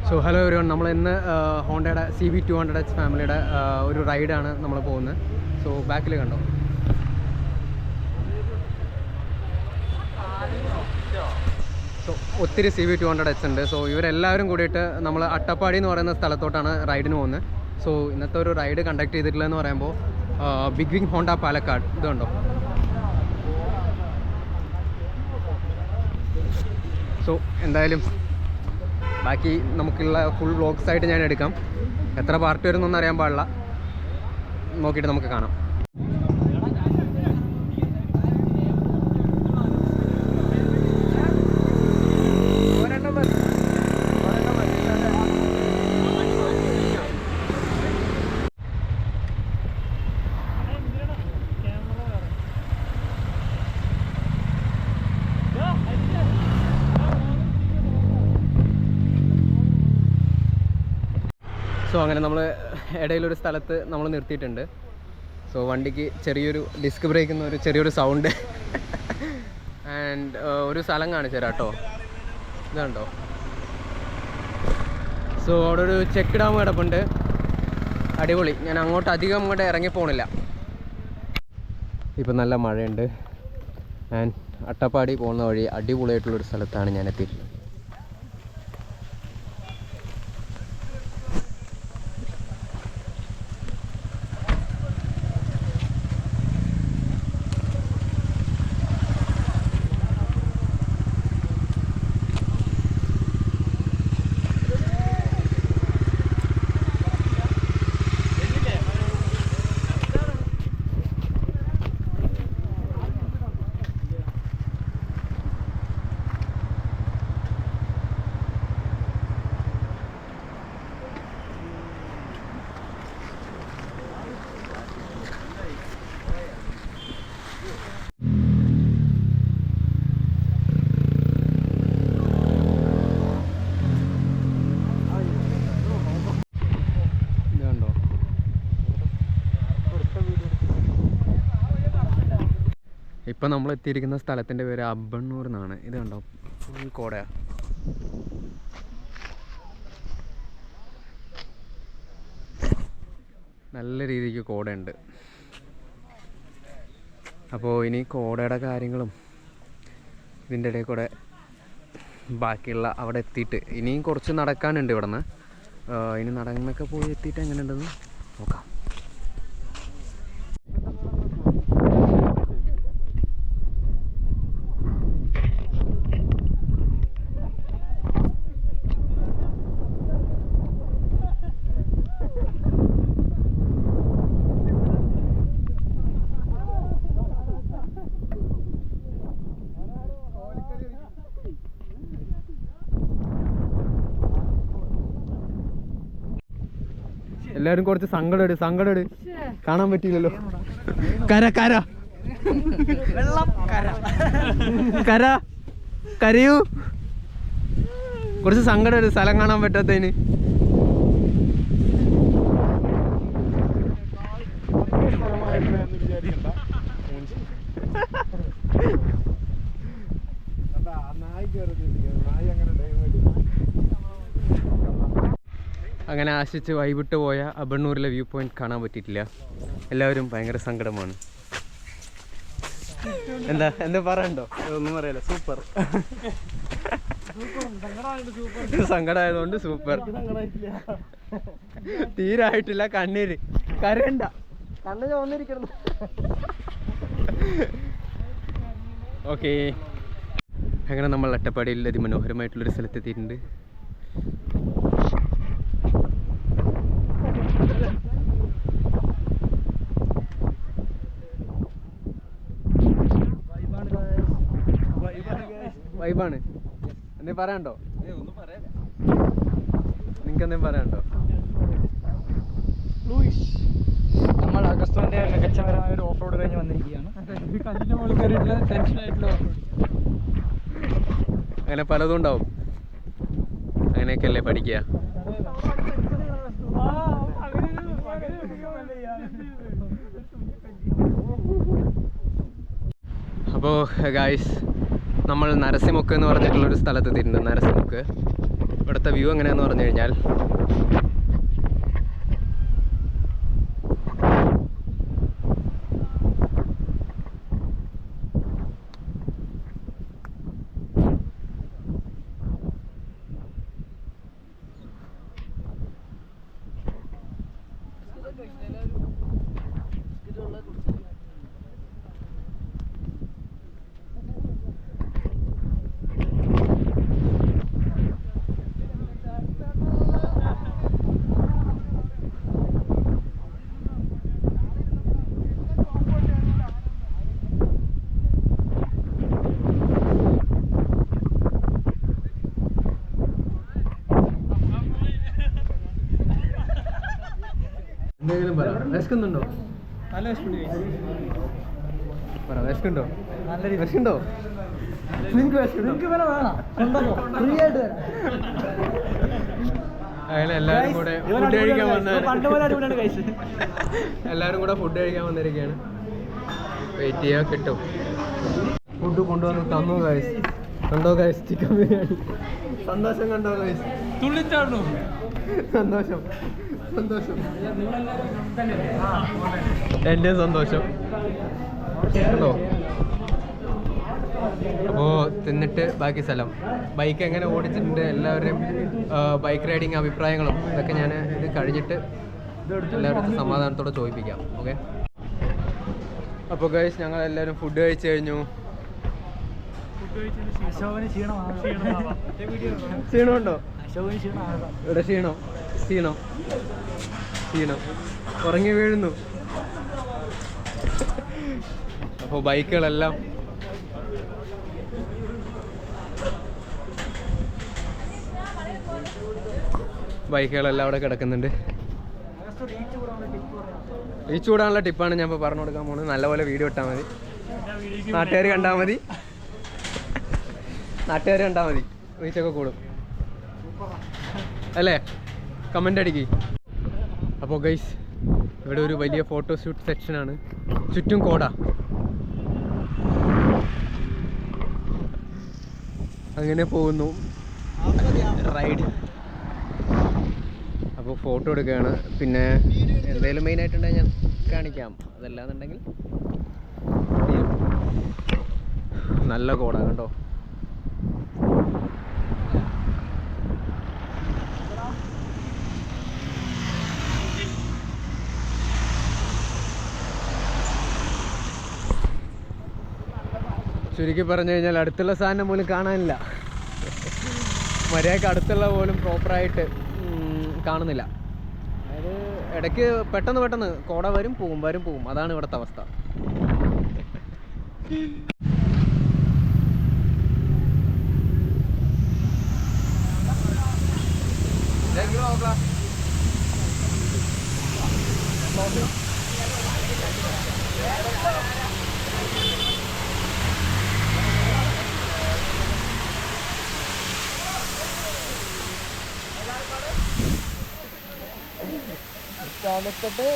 So hello everyone, നമ്മൾ ഇന്ന് ഹോണ്ടയുടെ CB200H ഫാമിലിയുടെ ഒരു റൈഡാണ് നമ്മൾ പോകുന്നത്. സോ ബാക്കിൽ കണ്ടോ, സോ ഒത്തിരി CB200H ഉണ്ട്. സോ ഇവരെല്ലാവരും കൂടിയിട്ട് നമ്മൾ അട്ടപ്പാടി എന്ന് പറയുന്ന സ്ഥലത്തോട്ടാണ് റൈഡിന് പോകുന്നത്. സോ ഇന്നത്തെ ഒരു റൈഡ് കണ്ടക്ട് ചെയ്തിട്ടില്ലെന്ന് പറയുമ്പോൾ ബിഗ് വിങ് ഹോണ്ട പാലക്കാട് ഇത് കണ്ടോ. സോ എന്തായാലും ബാക്കി നമുക്കുള്ള ഫുൾ വ്ളോഗ്സ് ആയിട്ട് ഞാൻ എടുക്കാം. എത്ര പാർട്ടി വരുന്നൊന്നും അറിയാൻ പാടില്ല, നോക്കിയിട്ട് നമുക്ക് കാണാം. സോ അങ്ങനെ നമ്മൾ ഇടയിലൊരു സ്ഥലത്ത് നമ്മൾ നിർത്തിയിട്ടുണ്ട്. സോ വണ്ടിക്ക് ചെറിയൊരു ഡിസ്ക് ബ്രേക്ക് എന്നൊരു ചെറിയൊരു സൗണ്ട് ആൻഡ് ഒരു സ്ഥലം കാണിച്ചു തരാം കേട്ടോ, ഇതുണ്ടോ. സോ അവിടെ ഒരു ചെക്ക് ഡാം കിടപ്പുണ്ട്, അടിപൊളി. ഞാൻ അധികം അങ്ങോട്ട് ഇറങ്ങി പോകണില്ല. ഇപ്പം നല്ല മഴയുണ്ട് ആൻഡ് അട്ടപ്പാടി പോകുന്ന വഴി അടിപൊളിയായിട്ടുള്ളൊരു സ്ഥലത്താണ് ഞാൻ എത്തിയിട്ടുള്ളത്. ഇപ്പം നമ്മൾ എത്തിയിരിക്കുന്ന സ്ഥലത്തിൻ്റെ പേര് അബ്ബണ്ണൂർ എന്നാണ്. ഇത് കണ്ടോ, ഫുൾ കോടയാ. നല്ല രീതിക്ക് കോടയുണ്ട്. അപ്പോൾ ഇനി കോടയുടെ കാര്യങ്ങളും ഇതിൻ്റെ ഇടയിൽ കൂടെ ബാക്കിയുള്ള അവിടെ എത്തിയിട്ട് ഇനിയും കുറച്ച് നടക്കാനുണ്ട് ഇവിടെ നിന്ന്. ഇനി നടന്നൊക്കെ പോയി എത്തിയിട്ട് എങ്ങനെ ഉണ്ടെന്ന് നോക്കാം. എല്ലാവരും കുറച്ച് സങ്കടം കാണാൻ പറ്റിയില്ലല്ലോ. കരയൂ, കുറച്ച് സങ്കടം സ്ഥലം കാണാൻ പറ്റാത്തതിന്. അങ്ങനെ ആശിച്ച് വൈകിട്ട് പോയ അബ്ബണ്ണൂരിലെ വ്യൂ പോയിന്റ് കാണാൻ പറ്റിയിട്ടില്ല. എല്ലാവരും ഭയങ്കര സങ്കടമാണ്. എന്താ പറയണ്ടോ? ഒന്നും പറയല്ല, സൂപ്പർ. സങ്കടമായതുകൊണ്ട് സൂപ്പർ. തീരായിട്ടില്ല, കണ്ണീര് കരയണ്ട, കണ്ണ് ചോന്നിരിക്കണം. ഓക്കെ, അങ്ങനെ നമ്മൾ അട്ടപ്പാടിയിൽ അതിമനോഹരമായിട്ടുള്ളൊരു സ്ഥലത്തെത്തിയിട്ടുണ്ട്. വൈബാണ്. എന്തേലും പറയാനുണ്ടോ? നിങ്ങൾക്ക് എന്തെങ്കിലും പറയാനുണ്ടോ? നമ്മൾ അഗസ്തോന്റെ മികച്ചപരമായ ഒരു ഓഫ് റോഡ് കഴിഞ്ഞ് വന്നിരിക്കുകയാണ്. അങ്ങനെ പലതും ഉണ്ടാവും, അങ്ങനെയൊക്കെയല്ലേ പഠിക്കുക. അപ്പോൾ ഗായ്സ്, നമ്മൾ നരസിമുക്ക് എന്ന് പറഞ്ഞിട്ടുള്ളൊരു സ്ഥലത്തെത്തിയിട്ടുണ്ട്. നരസിമുക്ക് ഇവിടുത്തെ വ്യൂ എങ്ങനെയാന്ന് പറഞ്ഞു കഴിഞ്ഞാൽ എന്തെങ്കിലും പറ. വിശക്കുന്നുണ്ടോ? നല്ല വിശപ്പുണ്ട് പറ, വിശക്കുണ്ടോ? നല്ല രീതി വിശക്കുണ്ടോ? നിങ്ങൾക്ക് വേണം ഫ്രീ ആയിട്ട് തരാം. അങ്ങനെ എല്ലാവരും കൂടെ ഫുഡ് കഴിക്കാൻ പണ്ട് പോലെ അടിപൊളിയാണ് കഴിച്ചത്. എല്ലാവരും കൂടെ ഫുഡ് കഴിക്കാൻ വന്നിരിക്കുകയാണ്. വെയിറ്റ് ചെയ്യാൻ കിട്ടും. ഫുഡ് കൊണ്ടുവന്ന് തന്നു ഗൈസ്. കണ്ടോ ഗൈസ്, ചിക്കൻ ബിരിയാണി. സന്തോഷം കണ്ടോ ഗൈസ്? തുള്ളിച്ചാടണു. സന്തോഷം സന്തോഷം എൻ്റെ സന്തോഷം കണ്ടോ. അപ്പോൾ തിന്നിട്ട് ബാക്കി സ്ഥലം ബൈക്ക് എങ്ങനെ ഓടിച്ചിട്ടുണ്ട്, എല്ലാവരുടെയും ബൈക്ക് റൈഡിങ് അഭിപ്രായങ്ങളും ഇതൊക്കെ ഞാൻ ഇത് കഴിഞ്ഞിട്ട് എല്ലാവരും സമാധാനത്തോടെ ചോദിപ്പിക്കാം. ഓക്കെ. അപ്പോൾ ഗൈസ് ഞങ്ങൾ എല്ലാവരും ഫുഡ് കഴിച്ചു കഴിഞ്ഞു. ക്ഷീണമുണ്ടോ? ഇവിടെ ക്ഷീണം ക്ഷീണം ക്ഷീണം ഉറങ്ങി വീഴുന്നു. അപ്പോൾ ബൈക്കുകളെല്ലാം അവിടെ കിടക്കുന്നുണ്ട്. റീച്ച് കൂടാനുള്ള ടിപ്പാണ് ഞാൻ ഇപ്പോൾ പറഞ്ഞു കൊടുക്കാൻ പോകുന്നത്. നല്ലപോലെ വീഡിയോ ഇട്ടാൽ മതി, നാട്ടുകാർ കണ്ടാൽ മതി, റീച്ചൊക്കെ കൂടും അല്ലേ? കമൻ്റ് അടിക്ക്. അപ്പോൾ ഗൈസ് ഇവിടെ ഒരു വലിയ ഫോട്ടോഷൂട്ട് സെക്ഷനാണ്. ചുറ്റും കോട. അങ്ങനെ പോകുന്നു റൈഡ്. അപ്പോൾ ഫോട്ടോ എടുക്കുകയാണ്. പിന്നെ എന്തെങ്കിലും മെയിനായിട്ടുണ്ടെങ്കിൽ ഞാൻ കാണിക്കാം. അതല്ലാന്നുണ്ടെങ്കിൽ നല്ല കോട കണ്ടോ. ചുരുക്കി പറഞ്ഞു കഴിഞ്ഞാൽ അടുത്തുള്ള സാധനം പോലും കാണാനില്ല. മര്യാദക്ക് അടുത്തുള്ള പോലും പ്രോപ്പറായിട്ട് കാണുന്നില്ല. അതായത് ഇടയ്ക്ക് പെട്ടെന്ന് കോട വരും പോവും. അതാണ് ഇവിടുത്തെ അവസ്ഥ. തണുത്തിട്ട്